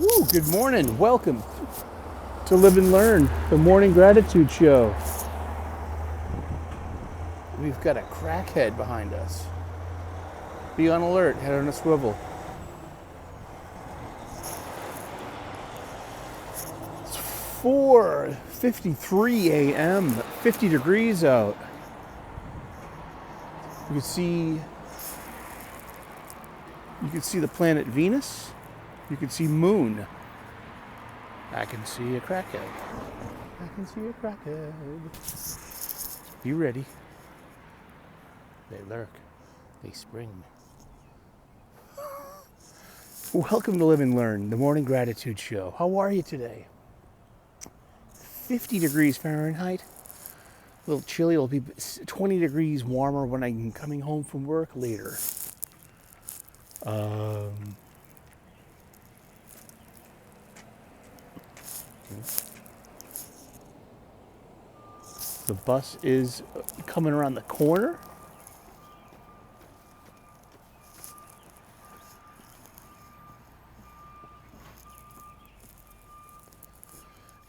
Ooh, good morning. Welcome to Live and Learn, the morning gratitude show. We've got a crackhead behind us. Be on alert, head on a swivel. It's 4:53 a.m., 50 degrees out. You can see the planet Venus. You can see Moon. I can see a crackhead. I can see a crackhead. Be ready. They lurk. They spring. Welcome to Live and Learn, the morning gratitude show. How are you today? 50 degrees Fahrenheit. A little chilly. It'll be 20 degrees warmer when I'm coming home from work later. The bus is coming around the corner.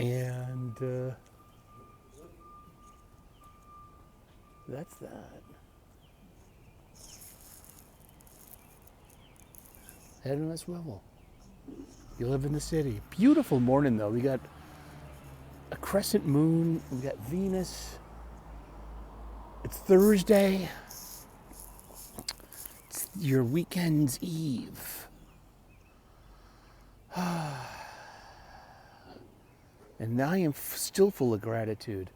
And that's that. Head on a swivel. You live in the city. Beautiful morning though. We got a crescent moon. We got Venus. It's Thursday. It's your weekend's eve. And I am still full of gratitude.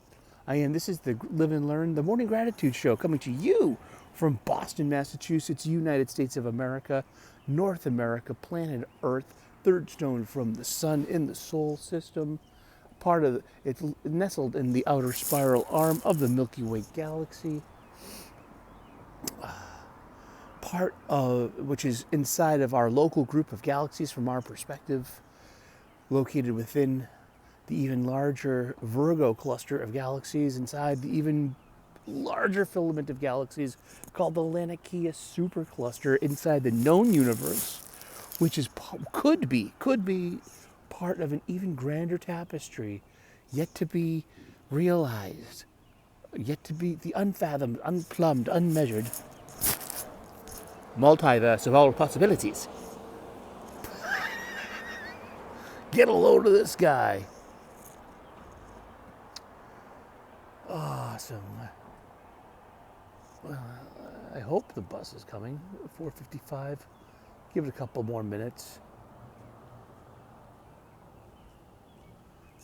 I am. This is the Live and Learn, the morning gratitude show, coming to you from Boston, Massachusetts, United States of America, North America, planet Earth, third stone from the sun in the solar system. It's nestled in the outer spiral arm of the Milky Way galaxy. Part of which is inside of our local group of galaxies from our perspective, located within the even larger Virgo cluster of galaxies, inside the even larger filament of galaxies called the Laniakea supercluster inside the known universe, which is could be part of an even grander tapestry yet to be realized, yet to be the unfathomed, unplumbed, unmeasured multiverse of all possibilities. Get a load of this guy. Awesome. Well, I hope the bus is coming. 4:55. Give it a couple more minutes.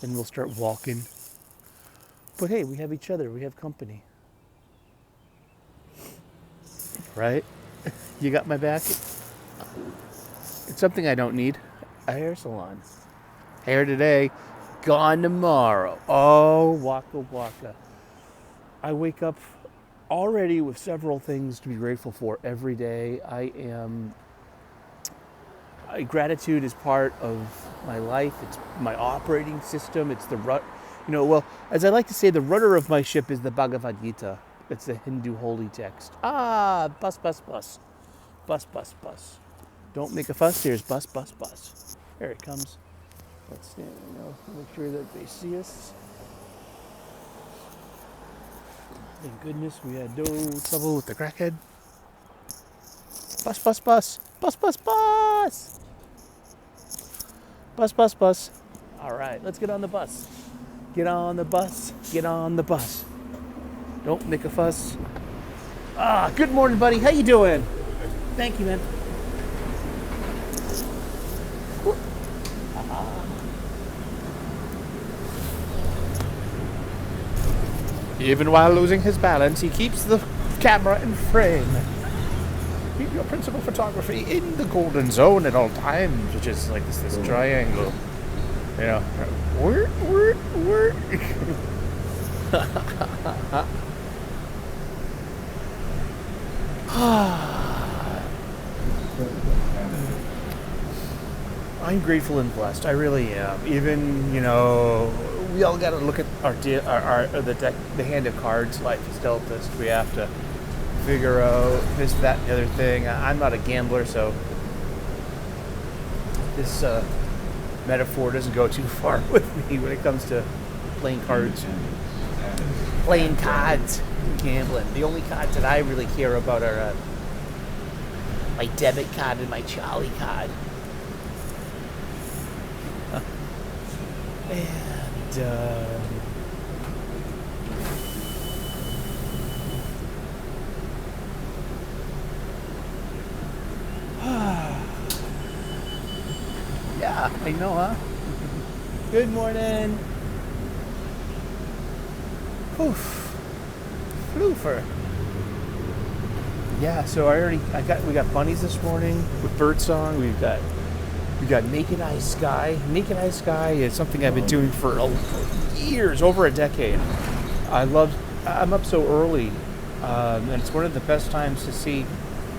Then we'll start walking. But hey, we have each other. We have company. Right? You got my back? It's something I don't need. A hair salon. Hair today, gone tomorrow. Oh, waka waka. I wake up already with several things to be grateful for every day. Gratitude is part of my life. It's my operating system. It's the as I like to say, the rudder of my ship is the Bhagavad Gita. It's the Hindu holy text. Bus, bus, bus. Bus, bus, bus. Don't make a fuss. Here's bus, bus, bus. Here it comes. Let's stand, make sure that they see us. Thank goodness we had no trouble with the crackhead. Bus, bus, bus. Bus, bus, bus. Bus, bus, bus. All right, let's get on the bus. Get on the bus. Get on the bus. Don't make a fuss. Good morning, buddy. How you doing? Thank you, man. Even while losing his balance, he keeps the camera in frame. Keep your principal photography in the golden zone at all times, which is like this triangle. Work. I'm grateful and blessed. I really am. Even, we all got to look at the hand of cards life has dealt us. We have to figure out this, that, and the other thing. I'm not a gambler, so this metaphor doesn't go too far with me when it comes to playing cards. Playing cards, gambling. The only cards that I really care about are my debit card and my Charlie card. And yeah, I know, huh? Good morning. Poof. Floofer. Yeah, so we got bunnies this morning with birdsong. We got Naked Eye Sky. Naked Eye Sky is something I've been doing for years, over a decade. I'm up so early, and it's one of the best times to see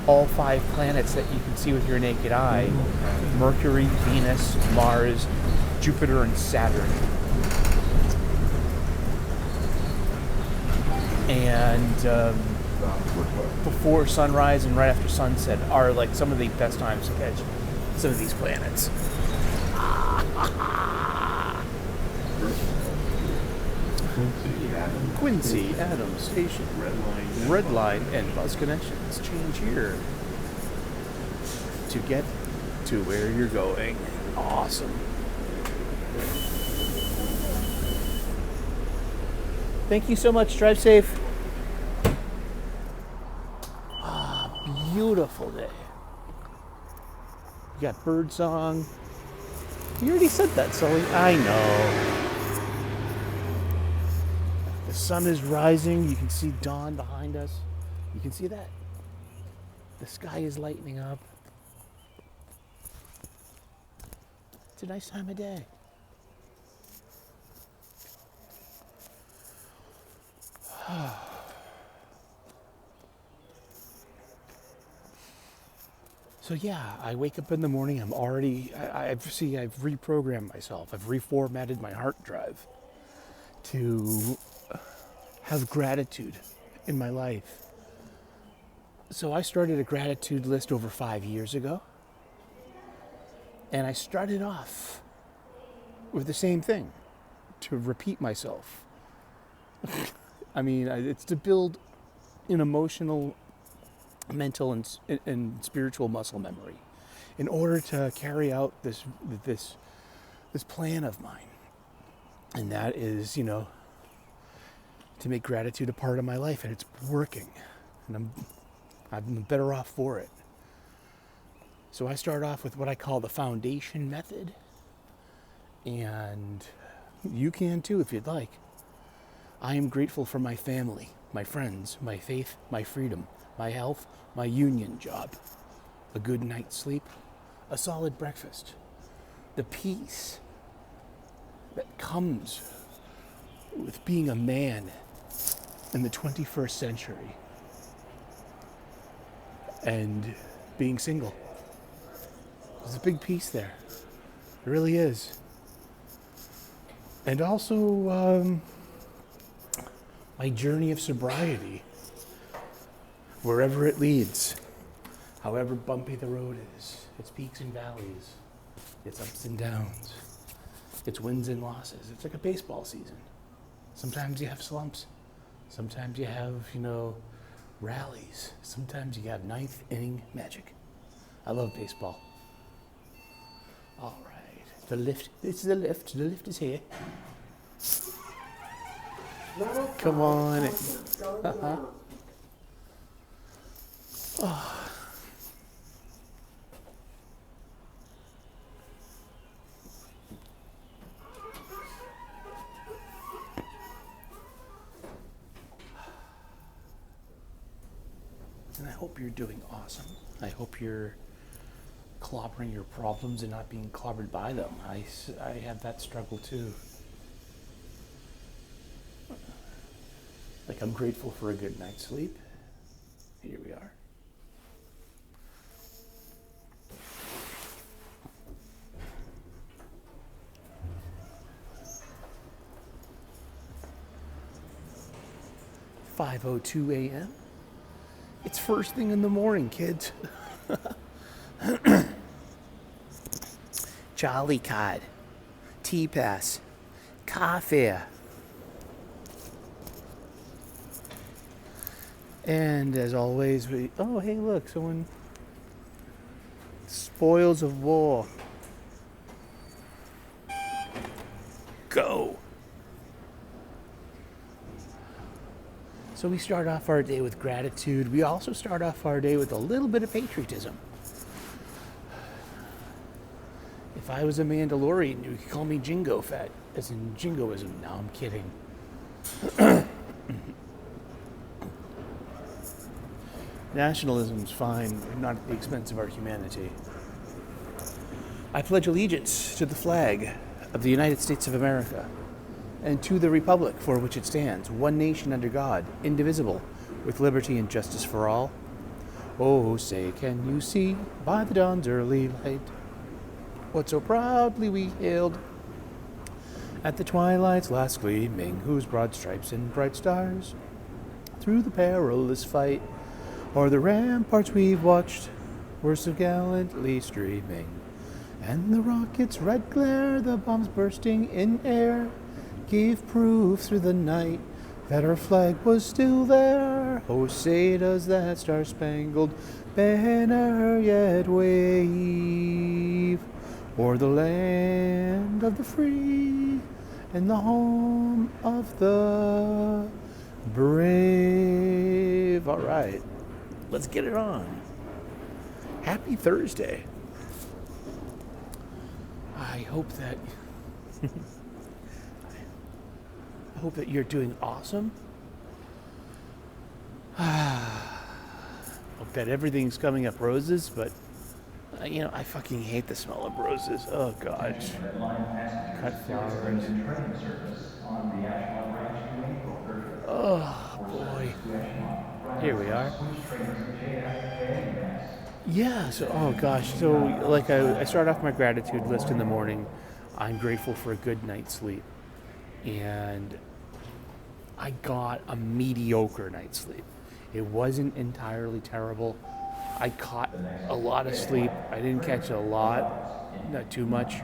all 5 planets that you can see with your naked eye: Mercury, Venus, Mars, Jupiter, and Saturn. And before sunrise and right after sunset are like some of the best times to catch some of these planets. Quincy, Adams Station, Red Line, and bus connections change here to get to where you're going. Awesome. Thank you so much. Drive safe. Beautiful day. You got birdsong. You already said that, Sully. I know. The sun is rising. You can see dawn behind us. You can see that. The sky is lightening up. It's a nice time of day. So yeah, I wake up in the morning. I've reprogrammed myself. I've reformatted my hard drive to have gratitude in my life. So I started a gratitude list over 5 years ago. And I started off with the same thing, to repeat myself. I mean, it's to build an emotional, mental, and spiritual muscle memory in order to carry out this plan of mine. And that is, to make gratitude a part of my life, and it's working. And I'm better off for it. So I start off with what I call the foundation method. And you can too if you'd like. I am grateful for my family, my friends, my faith, my freedom, my health, my union job, a good night's sleep, a solid breakfast, the peace that comes with being a man in the 21st century and being single. There's a big piece there. It really is. And also, my journey of sobriety, wherever it leads, however bumpy the road is, its peaks and valleys, its ups and downs, its wins and losses. It's like a baseball season. Sometimes you have slumps. Sometimes you have, rallies. Sometimes you have ninth inning magic. I love baseball. All right. The lift. This is the lift. The lift is here. Come on in. Oh. And I hope you're doing awesome. I hope you're clobbering your problems and not being clobbered by them. I have that struggle too. Like, I'm grateful for a good night's sleep. Here we are. "5:02 a.m. It's first thing in the morning, kids." Charlie card. tea pass, coffee. And as always, oh, hey, look, someone, spoils of war. Go. So we start off our day with gratitude. We also start off our day with a little bit of patriotism. If I was a Mandalorian, you could call me Jingo Fett, as in jingoism. No, I'm kidding. Nationalism's fine, but not at the expense of our humanity. I pledge allegiance to the flag of the United States of America and to the republic for which it stands, one nation under God, indivisible, with liberty and justice for all. Oh, say, can you see by the dawn's early light what so proudly we hailed at the twilight's last gleaming, whose broad stripes and bright stars through the perilous fight o'er the ramparts we've watched were so gallantly streaming, and the rocket's red glare, the bombs bursting in air, gave proof through the night that our flag was still there. Oh, say does that star-spangled banner yet wave o'er the land of the free and the home of the brave. All right, let's get it on. Happy Thursday. I hope that you're doing awesome. Hope that everything's coming up roses, but I fucking hate the smell of roses. Oh gosh. Cut flowers. Oh boy. Here we are. Yeah, so, oh gosh. So, like, I start off my gratitude list in the morning. I'm grateful for a good night's sleep. And I got a mediocre night's sleep. It wasn't entirely terrible. I caught a lot of sleep. I didn't catch a lot, not too much.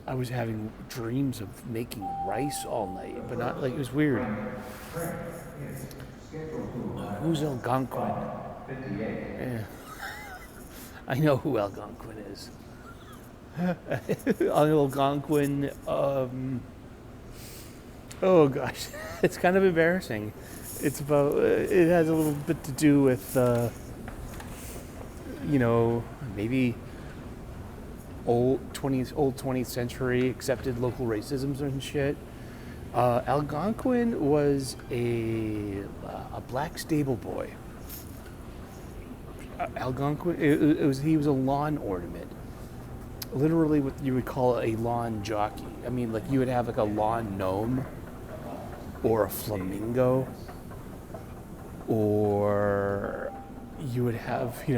I was having dreams of making rice all night, but not, like, it was weird. Who's Algonquin? Yeah. I know who Algonquin is. Algonquin, oh gosh, it's kind of embarrassing. It's about, it has a little bit to do with, maybe old 20th century accepted local racisms and shit. Algonquin was a black stable boy. Algonquin, he was a lawn ornament. Literally what you would call a lawn jockey. I mean, like, you would have like a lawn gnome or a flamingo, or you would have, he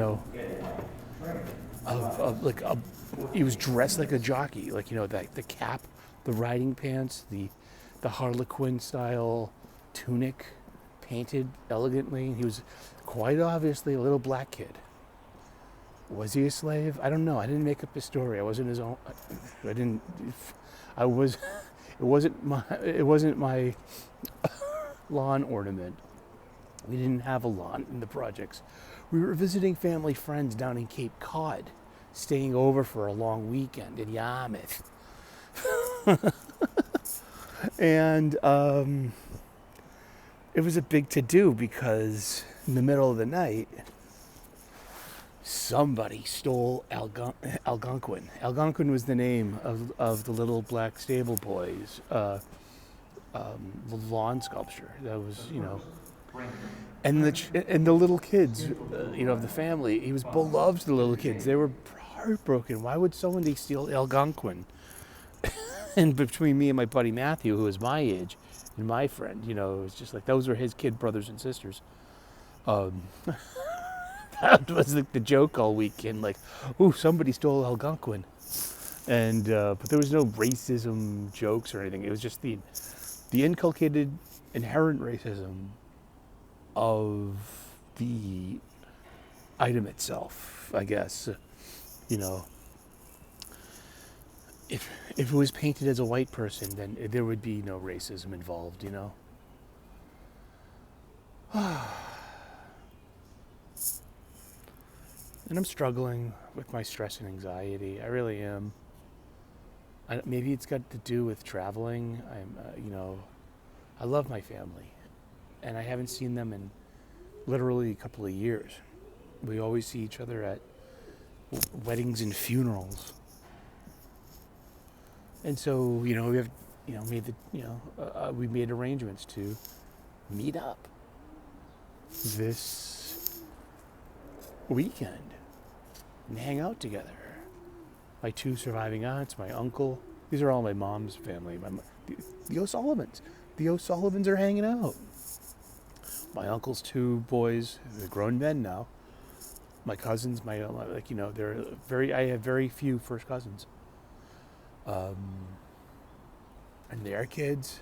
was dressed like a jockey, like, the cap, the riding pants, the Harlequin style tunic, painted elegantly. He was quite obviously a little black kid. Was he a slave? I don't know. I didn't make up his story. I wasn't his own. It wasn't my lawn ornament. We didn't have a lawn in the projects. We were visiting family friends down in Cape Cod, staying over for a long weekend in Yarmouth. And it was a big to-do because in the middle of the night, somebody stole Algonquin. Algonquin was the name of the little black stable boy's lawn sculpture. That was, and the little kids, of the family. He was beloved to the little kids. They were heartbroken. Why would somebody steal Algonquin? And between me and my buddy Matthew, who was my age, and my friend, it was just like, those were his kid brothers and sisters. That was like the joke all weekend, like, ooh, somebody stole Algonquin. And but there was no racism jokes or anything. It was just the inculcated inherent racism of the item itself, I guess. if it was painted as a white person, then there would be no racism involved, you know. And I'm struggling with my stress and anxiety. I really am. Maybe it's got to do with traveling. I love my family, and I haven't seen them in literally a couple of years. We always see each other at weddings and funerals, and so we have we made arrangements to meet up this weekend and hang out together. My two surviving aunts, my uncle. These are all my mom's family. The O'Sullivans. The O'Sullivans are hanging out. My uncle's two boys, they're grown men now. My cousins, they're I have very few first cousins. And their kids,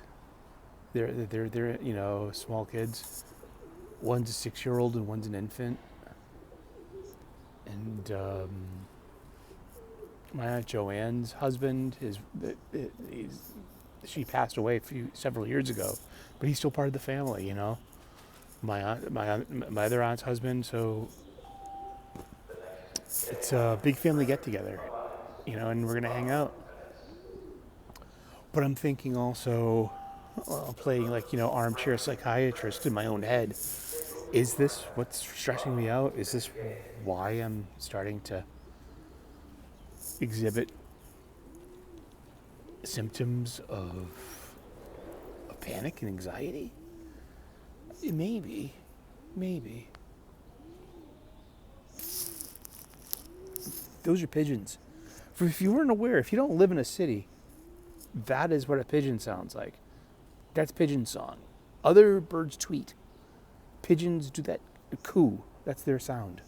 they're small kids. One's a 6-year-old and one's an infant. And my Aunt Joanne's husband she passed away several years ago, but he's still part of the family, you know. My other aunt's husband, so it's a big family get together, and we're gonna hang out. But I'm thinking also, playing armchair psychiatrist in my own head. Is this what's stressing me out? Is this why I'm starting to exhibit symptoms of panic and anxiety? Maybe. Those are pigeons. If you weren't aware, if you don't live in a city, that is what a pigeon sounds like. That's pigeon song. Other birds tweet. Pigeons do that coo. That's their sound.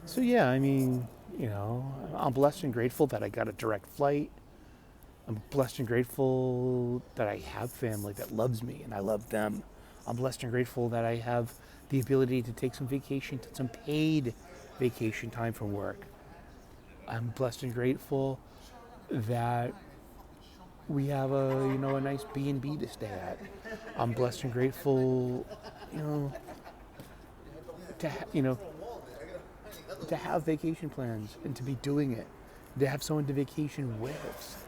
So yeah, I'm blessed and grateful that I got a direct flight. I'm blessed and grateful that I have family that loves me and I love them. I'm blessed and grateful that I have the ability to take some paid vacation time from work. I'm blessed and grateful that we have a nice B&B to stay at. I'm blessed and grateful, to have vacation plans and to be doing it, to have someone to vacation with.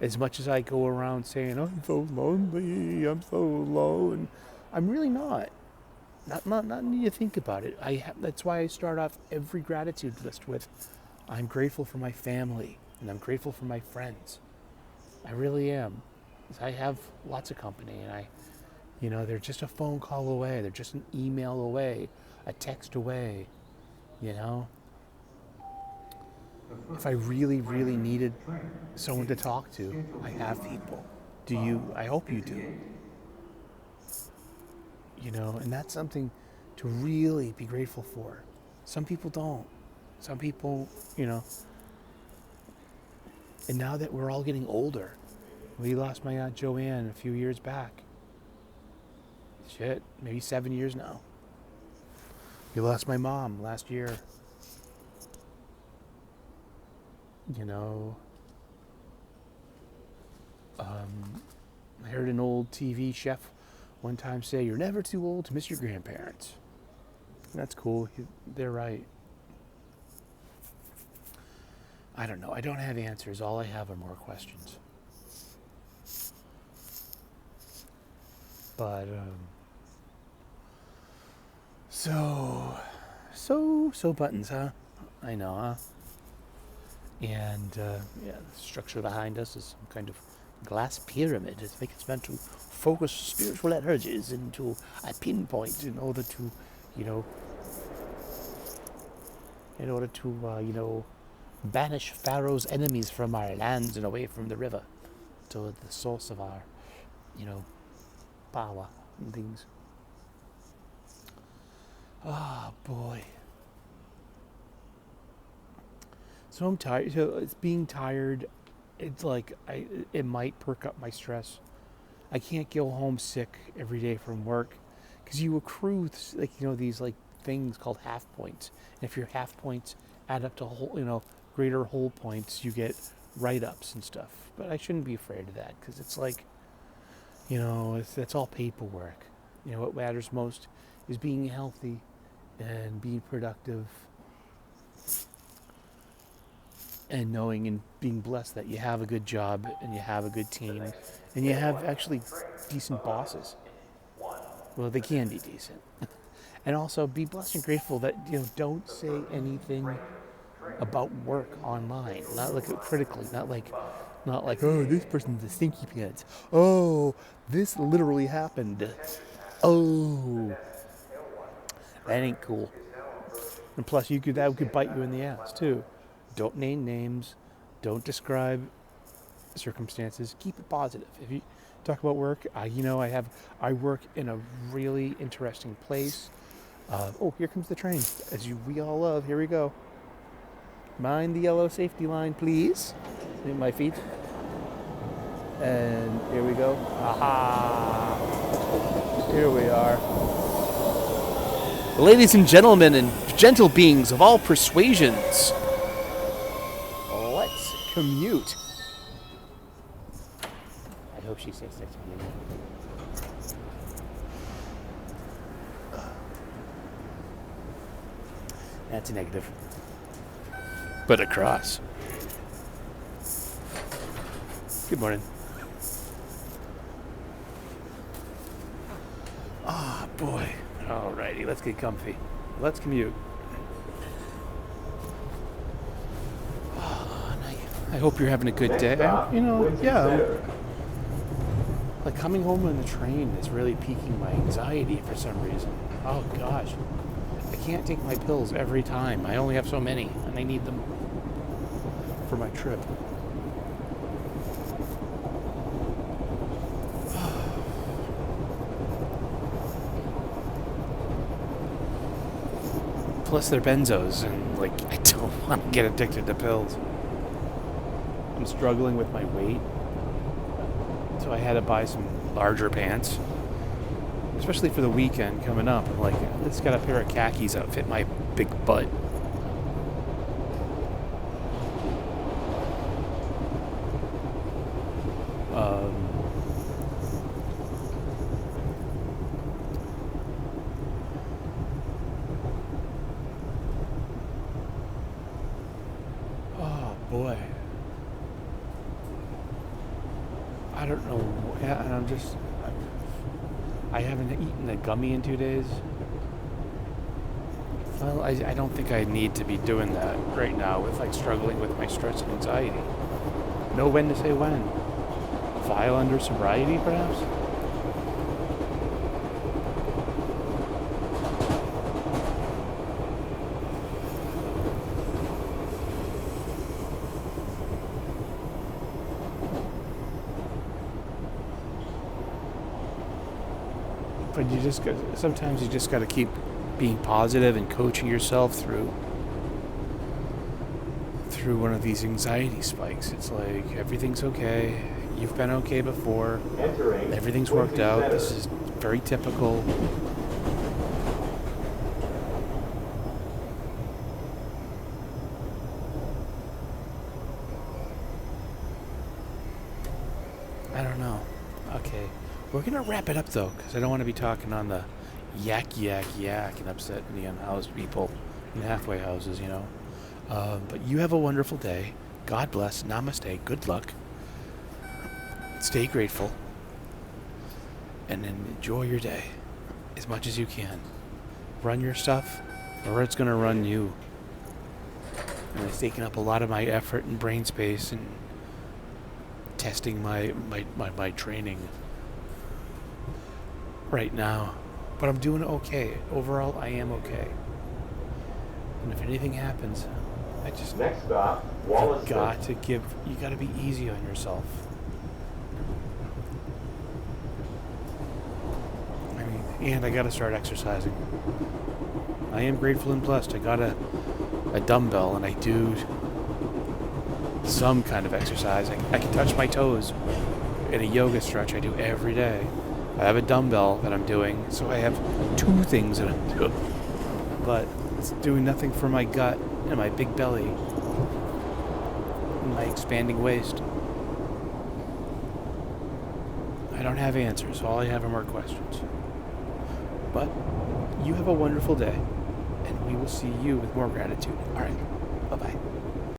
As much as I go around saying, I'm so lonely, I'm so alone, I'm really not. Not need to think about it. That's why I start off every gratitude list with, I'm grateful for my family and I'm grateful for my friends. I really am. I have lots of company, and they're just a phone call away. They're just an email away, a text away, If I really, really needed someone to talk to, I have people. Do you? I hope you do. And that's something to really be grateful for. Some people don't. Some people, and now that we're all getting older, we lost my Aunt Joanne a few years back. Maybe 7 years now. We lost my mom last year. I heard an old TV chef one time say, you're never too old to miss your grandparents. And that's cool. They're right. I don't know. I don't have answers. All I have are more questions. But, so buttons, huh? I know, huh? And, the structure behind us is some kind of glass pyramid. I think it's meant to focus spiritual energies into a pinpoint in order to, banish Pharaoh's enemies from our lands and away from the river to the source of our, power and things. Oh, boy. So I'm tired. So it's being tired. It's like it might perk up my stress. I can't go home sick every day from work because you accrue these like things called half points. And if your half points add up to greater whole points, you get write-ups and stuff. But I shouldn't be afraid of that, because it's like, that's all paperwork. What matters most is being healthy and being productive, and knowing and being blessed that you have a good job and you have a good team and you have actually decent bosses. Well, they can be decent. And also be blessed and grateful that, don't say anything about work online. Not like critically, not like, oh, this person's a stinky pants. Oh, this literally happened. Oh, that ain't cool. And plus, that could bite you in the ass too. Don't name names. Don't describe circumstances. Keep it positive. If you talk about work, I work in a really interesting place. Oh, here comes the train, we all love. Here we go. Mind the yellow safety line, please. In my feet. And here we go. Aha! Here we are. Ladies and gentlemen and gentle beings of all persuasions, let's commute. I hope she says that to me. That's a negative. But across. Good morning. Oh, boy. Alrighty, let's get comfy. Let's commute. I hope you're having a good day. Like coming home on the train is really piquing my anxiety for some reason. Oh gosh. I can't take my pills every time. I only have so many, and I need them for my trip. Plus they're benzos, and I don't want to get addicted to pills. I'm struggling with my weight, so I had to buy some larger pants, especially for the weekend coming up. I'm let's got a pair of khakis that fit my big butt. Oh boy. I don't know. Yeah, and I haven't eaten a gummy in 2 days. Well, I don't think I need to be doing that right now with struggling with my stress and anxiety. Know when to say when. File under sobriety, perhaps? But sometimes you just got to keep being positive and coaching yourself through one of these anxiety spikes. It's like, everything's okay. You've been okay before. Everything's worked out. This is very typical. I don't know. Okay. We're going to wrap it up, though, because I don't want to be talking on the yak and upsetting the unhoused people in halfway houses, But you have a wonderful day. God bless. Namaste. Good luck. Stay grateful. And then enjoy your day as much as you can. Run your stuff, or it's going to run you. And it's taken up a lot of my effort and brain space and testing my training right now. But I'm doing okay. Overall, I am okay. And if anything happens, Next stop, Wallace. You got to be easy on yourself. And I got to start exercising. I am grateful and blessed. I got a dumbbell, and I do some kind of exercising. I can touch my toes in a yoga stretch I do every day. I have a dumbbell that I'm doing, so I have 2 things that I'm doing. But it's doing nothing for my gut and my big belly and my expanding waist. I don't have answers. All I have are more questions. But you have a wonderful day, and we will see you with more gratitude. All right. Bye-bye.